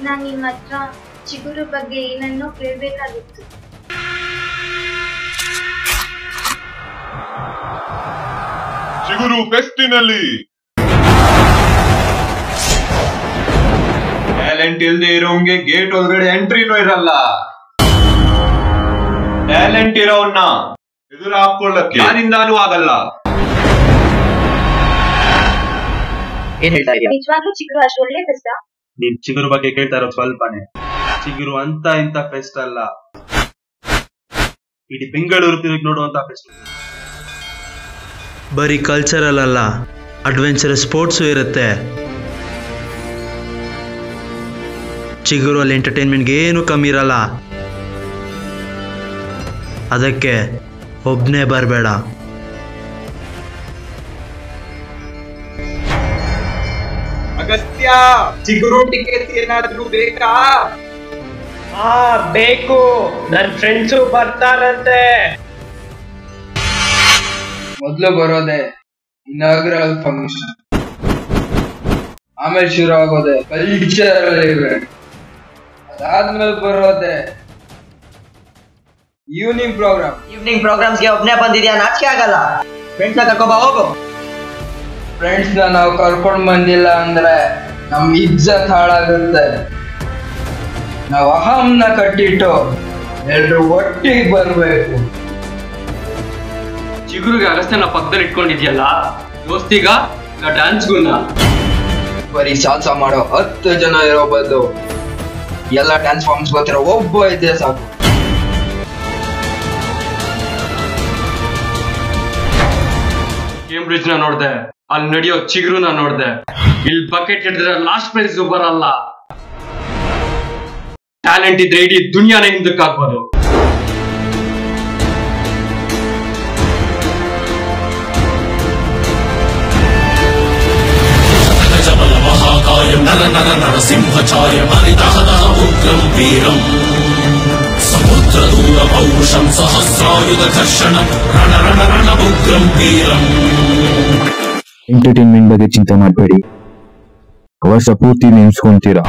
ನಾನು ನಿಮ್ಮ ಹತ್ರ ಚಿಗುರು ಬಗ್ಗೆ ಏನನ್ನೋ ಕೇಳಬೇಕಾಗಿತ್ತು. ಚಿಗುರು ಫೆಸ್ಟಿನಲ್ಲಿ ಟ್ಯಾಲೆಂಟ್ ಇಲ್ದೇ ಇರೋಂಗೆ ಗೇಟ್ ಒಳಗಡೆ ಎಂಟ್ರಿನೂ ಇರಲ್ಲ. ಟ್ಯಾಲೆಂಟ್ ಇರೋನ್ನ ಎದುರು ಹಾಕೊಳ್ಳಕ್ಕೆ ಯಾರಿಂದಾನೂ ಆಗಲ್ಲ. ಏನ್ ಹೇಳ್ತಾ ಇದೀಯ? ನಿಜವಾಗ್ಲೂ ಚಿಗುರು ಅಷ್ಟು ಒಳ್ಳೆ ಫೆಸ್ಟ್? ನೀನ್ ಚಿಗುರು ಬಗ್ಗೆ ಕೇಳ್ತಾ ಇರೋದು ಸ್ವಲ್ಪನೇ. ಚಿಗುರು ಅಂತ ಇಂತ ಫೆಸ್ಟ್ ಅಲ್ಲ, ಇಡೀ ಬೆಂಗಳೂರು ತಿರುಗಿ ನೋಡುವಂತ ಫೆಸ್ಟ್. ಬರೀ ಕಲ್ಚರಲ್ ಅಲ್ಲ, ಅಡ್ವೆಂಚರಸ್ ಸ್ಪೋರ್ಟ್ಸು ಇರುತ್ತೆ. ಚಿಗುರು ಅಲ್ಲಿ ಎಂಟರ್ಟೈನ್ಮೆಂಟ್ಗೆ ಏನು ಕಮ್ಮಿ ಇರಲ್ಲ. ಅದಕ್ಕೆ ಒಬ್ನೇ ಬರಬೇಡ. ಅಗತ್ಯ, ಚಿಗುರು ಟಿಕೆಟ್ ಏನಾದ್ರೂ ಬೇಕಾ? ಹಾ ಬೇಕು, ನನ್ ಫ್ರೆಂಡ್ಸು ಬರ್ತಾರಂತೆ. ಮೊದ್ಲು ಬರೋದೆ ಇನಾಗ್ರಲ್ ಫಂಕ್ಷನ್, ಆಮೇಲೆ ಶುರು ಆಗೋದೆ ಕಲ್ಚರಲ್ ಇವೆಂಟ್, ಅದಾದ್ಮೇಲೆ ಬರೋದೆ ಈವ್ನಿಂಗ್ ಪ್ರೋಗ್ರಾಮ್. ಈವ್ನಿಂಗ್ ಪ್ರೋಗ್ರಾಮ್ಸ್ಗೆ ಒಬ್ನೇ ಬಂದಿದ್ಯಾ? ನಾಚಿಕೆ ಆಗಲ್ಲ? ಫ್ರೆಂಡ್ಸ್ ನ ಕರ್ಕೊಂಡ್ ಬಾ, ಹೋಗು. ಫ್ರೆಂಡ್ಸ್ ನ ನಾವು ಕರ್ಕೊಂಡ್ ಬಂದಿಲ್ಲ ಅಂದ್ರೆ ನಮ್ ಇಜ್ಜತ್ ಹಾಳಾಗುತ್ತೆ. ನಾವು ಅಹಂನ ಕಟ್ಟಿಟ್ಟು ಎಲ್ರು ಒಟ್ಟಿಗೆ ಬರ್ಬೇಕು. ಚಿಗುರುಗೆ ಅಗಸ್ತ್ಯನ ಪಕ್ಕದಲ್ಲಿ ಇಟ್ಕೊಂಡಿದ್ಯಲ್ಲ, ದೋಸ್ತಿಗ ಡ್ಯಾನ್ಸ್ಗುನ್ನ? ಬರೀ ಸಾಲ್ಸ ಮಾಡೋ 10 ಜನ ಇರೋ ಬದಲು ಎಲ್ಲ ಡ್ಯಾನ್ಸ್ ಫಾರ್ಮ್ಸ್ ಗೊತ್ತಿರೋ ಒಬ್ಬ ಇದ್ದೇ ಸಾಕು. ಕೇಂಬ್ರಿಡ್ಜ್ ನ ನೋಡ್ದೆ, ಅಲ್ಲಿ ನಡೆಯೋ ಚಿಗುರುನ ನೋಡ್ದೆ. ಇಲ್ಲಿ ಬಕೆಟ್ ಹಿಡಿದ್ರೆ ಲಾಸ್ಟ್ ಪ್ರೈಸ್ ಬರಲ್ಲ. ಟ್ಯಾಲೆಂಟ್ ಇದ್ರೆ ಇಡೀ ದುನಿಯಾನೇ ಹಿಂದಕ್ಕಾಗ್ಬೋದು. ಸಮುದ್ರದೂರಪೌರುಷಂ ಸಹಸ್ರಾಯುಧ ಘರ್ಷಣಂ ರಣ ರಣ ರಣ ಉಗ್ರಂ ವೀರಂ. ಎಂಟರ್ಟೈನ್ಮೆಂಟ್ ಬಗ್ಗೆ ಚಿಂತೆ ಮಾಡಬೇಡಿ, ವರ್ಷ ಪೂರ್ತಿ ನೆನ್ಸ್ಕೊಂತೀರಾ.